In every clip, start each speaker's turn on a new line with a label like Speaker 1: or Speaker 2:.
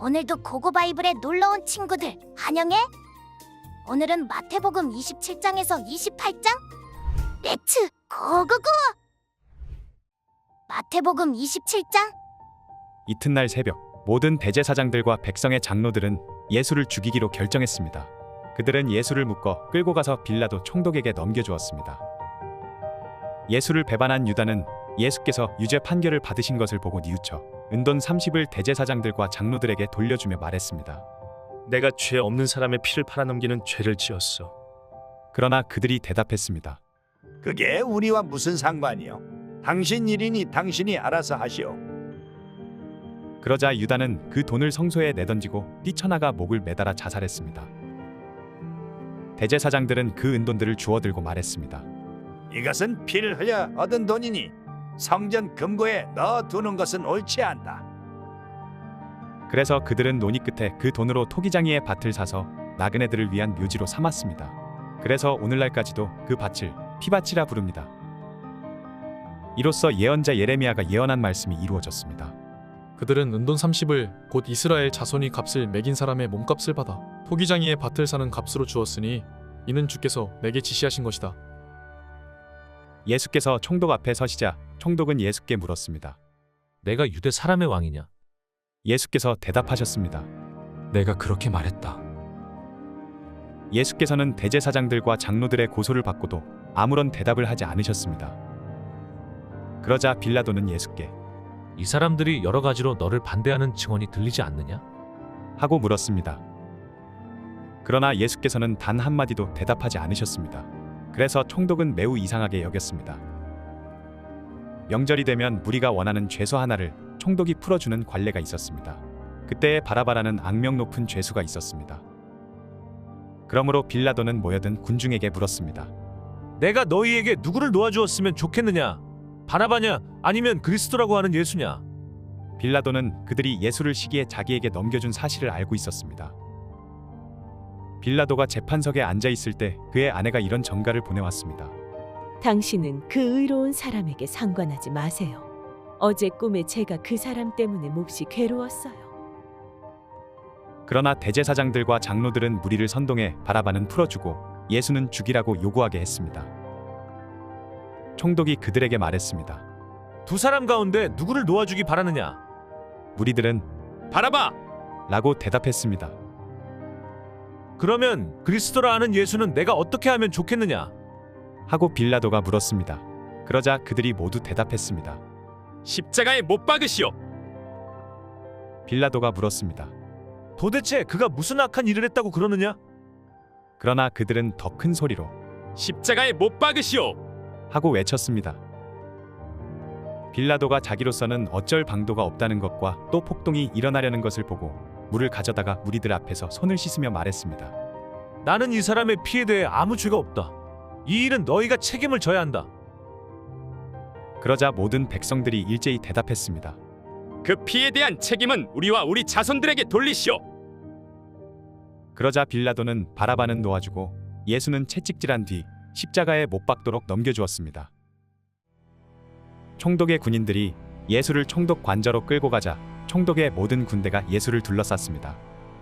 Speaker 1: 오늘도 고고 바이블에 놀러온 친구들 환영해. 오늘은 마태복음 27장에서 28장. 렛츠 고고고. 마태복음 27장.
Speaker 2: 이튿날 새벽, 모든 대제사장들과 백성의 장로들은 예수를 죽이기로 결정했습니다. 그들은 예수를 묶어 끌고 가서 빌라도 총독에게 넘겨주었습니다. 예수를 배반한 유다는 예수께서 유죄 판결을 받으신 것을 보고 뉘우쳐 은돈 30을 대제사장들과 장로들에게 돌려주며 말했습니다.
Speaker 3: 내가 죄 없는 사람의 피를 팔아넘기는 죄를 지었어.
Speaker 2: 그러나 그들이 대답했습니다.
Speaker 4: 그게 우리와 무슨 상관이요? 당신 일이니 당신이 알아서 하시오.
Speaker 2: 그러자 유다는 그 돈을 성소에 내던지고 뛰쳐나가 목을 매달아 자살했습니다. 대제사장들은 그 은돈들을 주워들고 말했습니다.
Speaker 4: 이것은 피를 흘려 얻은 돈이니 성전 금고에 넣어두는 것은 옳지 않다.
Speaker 2: 그래서 그들은 논의 끝에 그 돈으로 토기장이의 밭을 사서 나그네들을 위한 묘지로 삼았습니다. 그래서 오늘날까지도 그 밭을 피밭이라 부릅니다. 이로써 예언자 예레미야가 예언한 말씀이 이루어졌습니다.
Speaker 5: 그들은 은돈 30을 곧 이스라엘 자손이 값을 매긴 사람의 몸값을 받아 토기장이의 밭을 사는 값으로 주었으니 이는 주께서 내게 지시하신 것이다.
Speaker 2: 예수께서 총독 앞에 서시자 총독은 예수께 물었습니다.
Speaker 6: 내가 유대 사람의 왕이냐?
Speaker 2: 예수께서 대답하셨습니다.
Speaker 7: 내가 그렇게 말했다.
Speaker 2: 예수께서는 대제사장들과 장로들의 고소를 받고도 아무런 대답을 하지 않으셨습니다. 그러자 빌라도는 예수께
Speaker 6: 이 사람들이 여러 가지로 너를 반대하는 증언이 들리지 않느냐?
Speaker 2: 하고 물었습니다. 그러나 예수께서는 단 한마디도 대답하지 않으셨습니다. 그래서 총독은 매우 이상하게 여겼습니다. 명절이 되면 무리가 원하는 죄수 하나를 총독이 풀어주는 관례가 있었습니다. 그때에 바라바라는 악명 높은 죄수가 있었습니다. 그러므로 빌라도는 모여든 군중에게 물었습니다.
Speaker 6: 내가 너희에게 누구를 놓아주었으면 좋겠느냐? 바나바냐? 아니면 그리스도라고 하는 예수냐?
Speaker 2: 빌라도는 그들이 예수를 시기에 자기에게 넘겨준 사실을 알고 있었습니다. 빌라도가 재판석에 앉아 있을 때 그의 아내가 이런 전가를 보내왔습니다.
Speaker 8: 당신은 그 의로운 사람에게 상관하지 마세요. 어제 꿈에 제가 그 사람 때문에 몹시 괴로웠어요.
Speaker 2: 그러나 대제사장들과 장로들은 무리를 선동해 바라바는 풀어주고 예수는 죽이라고 요구하게 했습니다. 총독이 그들에게 말했습니다.
Speaker 6: 두 사람 가운데 누구를 놓아주기 바라느냐?
Speaker 2: 무리들은
Speaker 3: 바라바!
Speaker 2: 라고 대답했습니다.
Speaker 6: 그러면 그리스도라 하는 예수는 내가 어떻게 하면 좋겠느냐?
Speaker 2: 하고 빌라도가 물었습니다. 그러자 그들이 모두 대답했습니다.
Speaker 3: 십자가에 못 박으시오.
Speaker 2: 빌라도가 물었습니다.
Speaker 6: 도대체 그가 무슨 악한 일을 했다고 그러느냐?
Speaker 2: 그러나 그들은 더 큰 소리로
Speaker 3: 십자가에 못 박으시오.
Speaker 2: 하고 외쳤습니다. 빌라도가 자기로서는 어쩔 방도가 없다는 것과 또 폭동이 일어나려는 것을 보고 물을 가져다가 무리들 앞에서 손을 씻으며 말했습니다.
Speaker 6: 나는 이 사람의 피에 대해 아무 죄가 없다. 이 일은 너희가 책임을 져야 한다.
Speaker 2: 그러자 모든 백성들이 일제히 대답했습니다.
Speaker 3: 그 피에 대한 책임은 우리와 우리 자손들에게 돌리시오.
Speaker 2: 그러자 빌라도는 바라바는 놓아주고 예수는 채찍질한 뒤 십자가에 못 박도록 넘겨주었습니다. 총독의 군인들이 예수를 총독 관저로 끌고 가자 총독의 모든 군대가 예수를 둘러쌌습니다.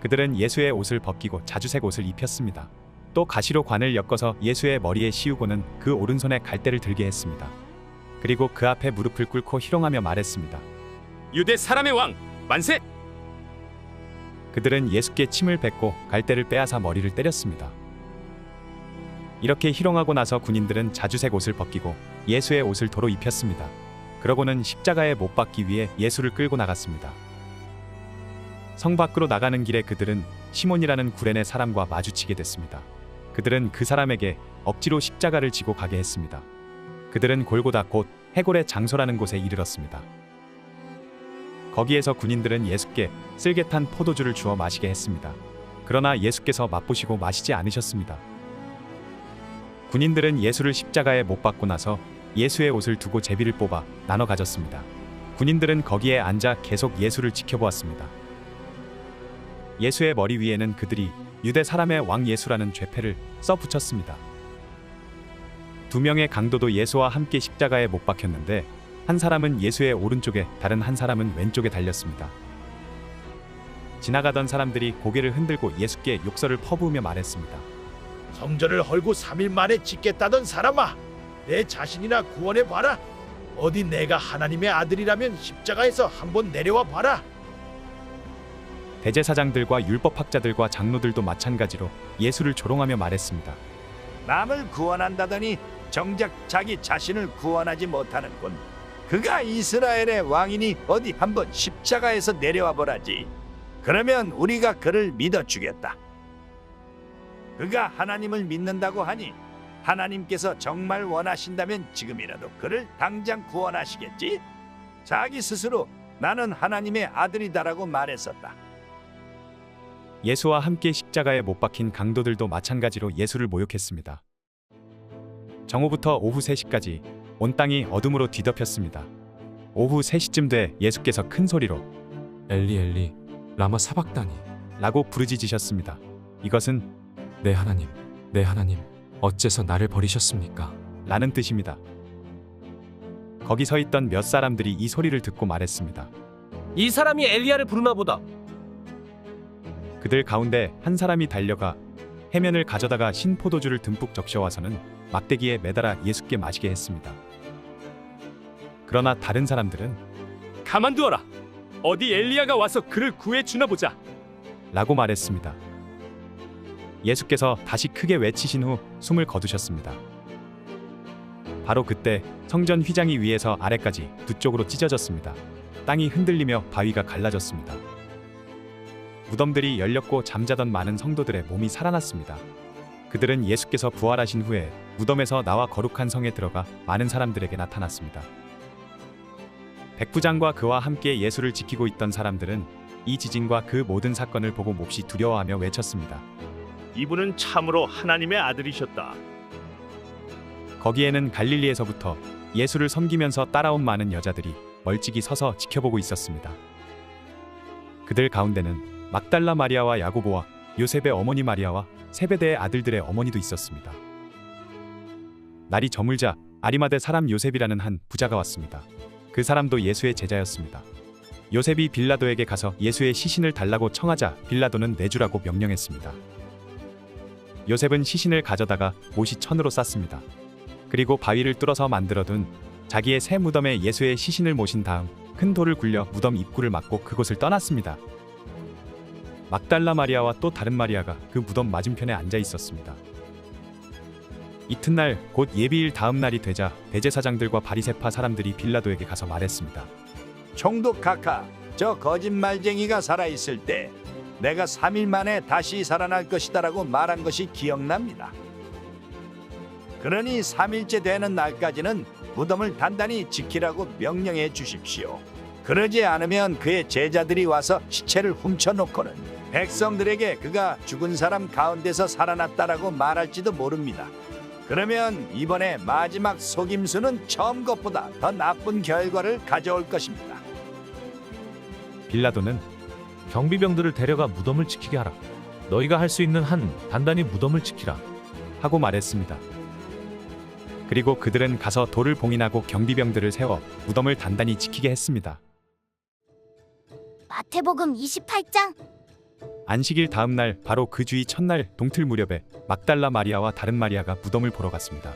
Speaker 2: 그들은 예수의 옷을 벗기고 자주색 옷을 입혔습니다. 또 가시로 관을 엮어서 예수의 머리에 씌우고는 그 오른손에 갈대를 들게 했습니다. 그리고 그 앞에 무릎을 꿇고 희롱하며 말했습니다.
Speaker 3: 유대 사람의 왕 만세!
Speaker 2: 그들은 예수께 침을 뱉고 갈대를 빼앗아 머리를 때렸습니다. 이렇게 희롱하고 나서 군인들은 자주색 옷을 벗기고 예수의 옷을 도로 입혔습니다. 그러고는 십자가에 못 박기 위해 예수를 끌고 나갔습니다. 성 밖으로 나가는 길에 그들은 시몬이라는 구레네 사람과 마주치게 됐습니다. 그들은 그 사람에게 억지로 십자가를 지고 가게 했습니다. 그들은 골고다 곧 해골의 장소라는 곳에 이르렀습니다. 거기에서 군인들은 예수께 쓸개탄 포도주를 주어 마시게 했습니다. 그러나 예수께서 맛보시고 마시지 않으셨습니다. 군인들은 예수를 십자가에 못 박고 나서 예수의 옷을 두고 제비를 뽑아 나눠 가졌습니다. 군인들은 거기에 앉아 계속 예수를 지켜보았습니다. 예수의 머리 위에는 그들이 유대 사람의 왕 예수라는 죄패를 써 붙였습니다. 두 명의 강도도 예수와 함께 십자가에 못 박혔는데 한 사람은 예수의 오른쪽에 다른 한 사람은 왼쪽에 달렸습니다. 지나가던 사람들이 고개를 흔들고 예수께 욕설을 퍼부으며 말했습니다.
Speaker 4: 성전을 헐고 3일 만에 짓겠다던 사람아, 내 자신이나 구원해 봐라. 어디 내가 하나님의 아들이라면 십자가에서 한번 내려와 봐라.
Speaker 2: 대제사장들과 율법학자들과 장로들도 마찬가지로 예수를 조롱하며 말했습니다.
Speaker 4: 남을 구원한다더니 정작 자기 자신을 구원하지 못하는군. 그가 이스라엘의 왕이니 어디 한번 십자가에서 내려와 보라지. 그러면 우리가 그를 믿어주겠다. 그가 하나님을 믿는다고 하니 하나님께서 정말 원하신다면 지금이라도 그를 당장 구원하시겠지? 자기 스스로 나는 하나님의 아들이다라고 말했었다.
Speaker 2: 예수와 함께 십자가에 못 박힌 강도들도 마찬가지로 예수를 모욕했습니다. 정오부터 오후 3시까지 온 땅이 어둠으로 뒤덮였습니다. 오후 3시쯤 돼 예수께서 큰 소리로
Speaker 7: 엘리 엘리 라마 사박다니
Speaker 2: 라고 부르짖으셨습니다. 이것은
Speaker 7: 내 하나님 어째서 나를 버리셨습니까?
Speaker 2: 라는 뜻입니다. 거기 서 있던 몇 사람들이 이 소리를 듣고 말했습니다.
Speaker 9: 이 사람이 엘리야를 부르나 보다.
Speaker 2: 그들 가운데 한 사람이 달려가 해면을 가져다가 신포도주를 듬뿍 적셔와서는 막대기에 매달아 예수께 마시게 했습니다. 그러나 다른 사람들은
Speaker 3: 가만두어라. 어디 엘리야가 와서 그를 구해 주나 보자.
Speaker 2: 라고 말했습니다. 예수께서 다시 크게 외치신 후 숨을 거두셨습니다. 바로 그때 성전 휘장이 위에서 아래까지 두 쪽으로 찢어졌습니다. 땅이 흔들리며 바위가 갈라졌습니다. 무덤들이 열렸고 잠자던 많은 성도들의 몸이 살아났습니다. 그들은 예수께서 부활하신 후에 무덤에서 나와 거룩한 성에 들어가 많은 사람들에게 나타났습니다. 백부장과 그와 함께 예수를 지키고 있던 사람들은 이 지진과 그 모든 사건을 보고 몹시 두려워하며 외쳤습니다.
Speaker 10: 이분은 참으로 하나님의 아들이셨다.
Speaker 2: 거기에는 갈릴리에서부터 예수를 섬기면서 따라온 많은 여자들이 멀찍이 서서 지켜보고 있었습니다. 그들 가운데는 막달라 마리아와 야고보와 요셉의 어머니 마리아와 세베대의 아들들의 어머니도 있었습니다. 날이 저물자 아리마대 사람 요셉이라는 한 부자가 왔습니다. 그 사람도 예수의 제자였습니다. 요셉이 빌라도에게 가서 예수의 시신을 달라고 청하자 빌라도는 내주라고 명령했습니다. 요셉은 시신을 가져다가 못이 천으로 쌌습니다. 그리고 바위를 뚫어서 만들어둔 자기의 새 무덤에 예수의 시신을 모신 다음 큰 돌을 굴려 무덤 입구를 막고 그곳을 떠났습니다. 막달라 마리아와 또 다른 마리아가 그 무덤 맞은편에 앉아 있었습니다. 이튿날 곧 예비일 다음 날이 되자 대제사장들과 바리새파 사람들이 빌라도에게 가서 말했습니다.
Speaker 4: 총독 각하, 저 거짓말쟁이가 살아있을 때 내가 3일 만에 다시 살아날 것이다라고 말한 것이 기억납니다. 그러니 3일째 되는 날까지는 무덤을 단단히 지키라고 명령해 주십시오. 그러지 않으면 그의 제자들이 와서 시체를 훔쳐놓고는 백성들에게 그가 죽은 사람 가운데서 살아났다라고 말할지도 모릅니다. 그러면 이번에 마지막 속임수는 처음 것보다 더 나쁜 결과를 가져올 것입니다.
Speaker 2: 빌라도는
Speaker 6: 경비병들을 데려가 무덤을 지키게 하라. 너희가 할 수 있는 한 단단히 무덤을 지키라.
Speaker 2: 하고 말했습니다. 그리고 그들은 가서 돌을 봉인하고 경비병들을 세워 무덤을 단단히 지키게 했습니다.
Speaker 1: 마태복음 28장.
Speaker 2: 안식일 다음 날 바로 그 주의 첫날 동틀 무렵에 막달라 마리아와 다른 마리아가 무덤을 보러 갔습니다.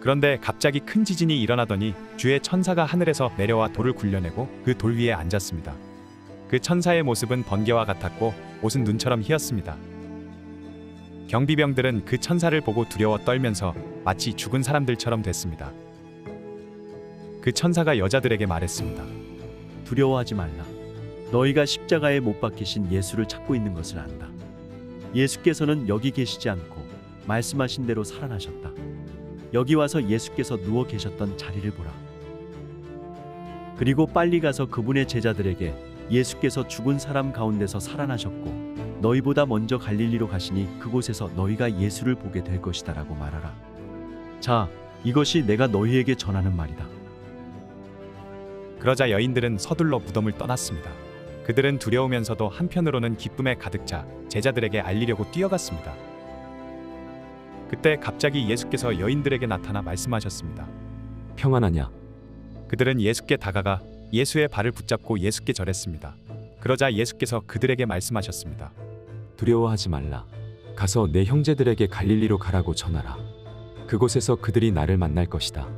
Speaker 2: 그런데 갑자기 큰 지진이 일어나더니 주의 천사가 하늘에서 내려와 돌을 굴려내고 그 돌 위에 앉았습니다. 그 천사의 모습은 번개와 같았고 옷은 눈처럼 희었습니다. 경비병들은 그 천사를 보고 두려워 떨면서 마치 죽은 사람들처럼 됐습니다. 그 천사가 여자들에게 말했습니다.
Speaker 11: 두려워하지 말라. 너희가 십자가에 못 박히신 예수를 찾고 있는 것을 안다. 예수께서는 여기 계시지 않고 말씀하신 대로 살아나셨다. 여기 와서 예수께서 누워 계셨던 자리를 보라. 그리고 빨리 가서 그분의 제자들에게 예수께서 죽은 사람 가운데서 살아나셨고 너희보다 먼저 갈릴리로 가시니 그곳에서 너희가 예수를 보게 될 것이다라고 말하라. 자, 이것이 내가 너희에게 전하는 말이다.
Speaker 2: 그러자 여인들은 서둘러 무덤을 떠났습니다. 그들은 두려우면서도 한편으로는 기쁨에 가득 차 제자들에게 알리려고 뛰어갔습니다. 그때 갑자기 예수께서 여인들에게 나타나 말씀하셨습니다.
Speaker 7: 평안하냐?
Speaker 2: 그들은 예수께 다가가 예수의 발을 붙잡고 예수께 절했습니다. 그러자 예수께서 그들에게 말씀하셨습니다.
Speaker 7: 두려워하지 말라. 가서 내 형제들에게 갈릴리로 가라고 전하라. 그곳에서 그들이 나를 만날 것이다.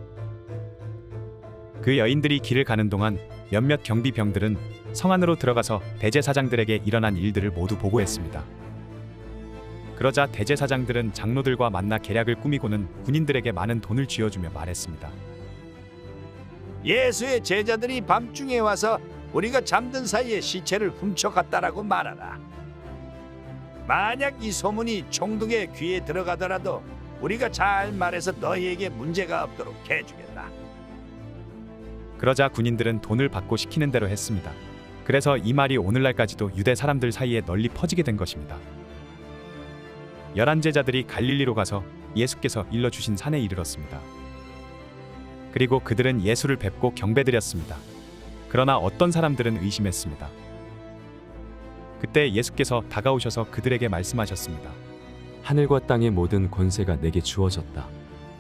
Speaker 2: 그 여인들이 길을 가는 동안 몇몇 경비병들은 성 안으로 들어가서 대제사장들에게 일어난 일들을 모두 보고했습니다. 그러자 대제사장들은 장로들과 만나 계략을 꾸미고는 군인들에게 많은 돈을 쥐어주며 말했습니다.
Speaker 4: 예수의 제자들이 밤중에 와서 우리가 잠든 사이에 시체를 훔쳐갔다라고 말하라. 만약 이 소문이 총독의 귀에 들어가더라도 우리가 잘 말해서 너희에게 문제가 없도록 해주겠다.
Speaker 2: 그러자 군인들은 돈을 받고 시키는 대로 했습니다. 그래서 이 말이 오늘날까지도 유대 사람들 사이에 널리 퍼지게 된 것입니다. 11 제자들이 갈릴리로 가서 예수께서 일러주신 산에 이르렀습니다. 그리고 그들은 예수를 뵙고 경배드렸습니다. 그러나 어떤 사람들은 의심했습니다. 그때 예수께서 다가오셔서 그들에게 말씀하셨습니다.
Speaker 7: 하늘과 땅의 모든 권세가 내게 주어졌다.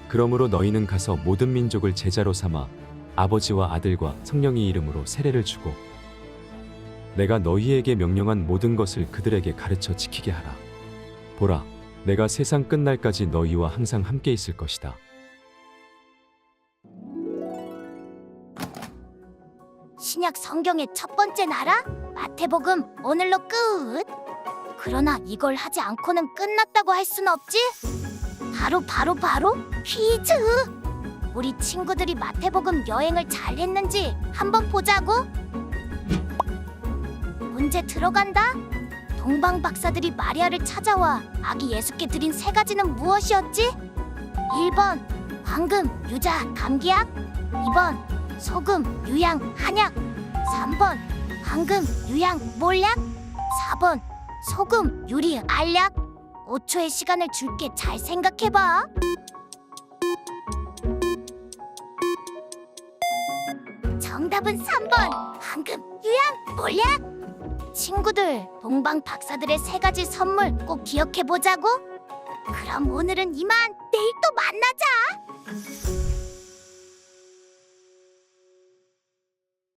Speaker 7: 그러므로 너희는 가서 모든 민족을 제자로 삼아 아버지와 아들과 성령의 이름으로 세례를 주고 내가 너희에게 명령한 모든 것을 그들에게 가르쳐 지키게 하라. 보라, 내가 세상 끝날까지 너희와 항상 함께 있을 것이다.
Speaker 1: 신약 성경의 첫 번째 나라 마태복음 오늘로 끝. 그러나 이걸 하지 않고는 끝났다고 할 순 없지. 바로 퀴즈. 우리 친구들이 마태복음 여행을 잘 했는지 한번 보자고. 문제 들어간다. 동방 박사들이 마리아를 찾아와 아기 예수께 드린 세 가지는 무엇이었지? 1번 황금, 유자, 감기약. 2번 소금, 유양, 한약. 3번 황금, 유양, 몰약. 4번 소금, 유리, 알약. 5초의 시간을 줄게. 잘 생각해봐. 정답은 3번 황금, 유양, 몰약. 친구들, 동방 박사들의 세 가지 선물 꼭 기억해보자고. 그럼 오늘은 이만. 내일 또 만나자.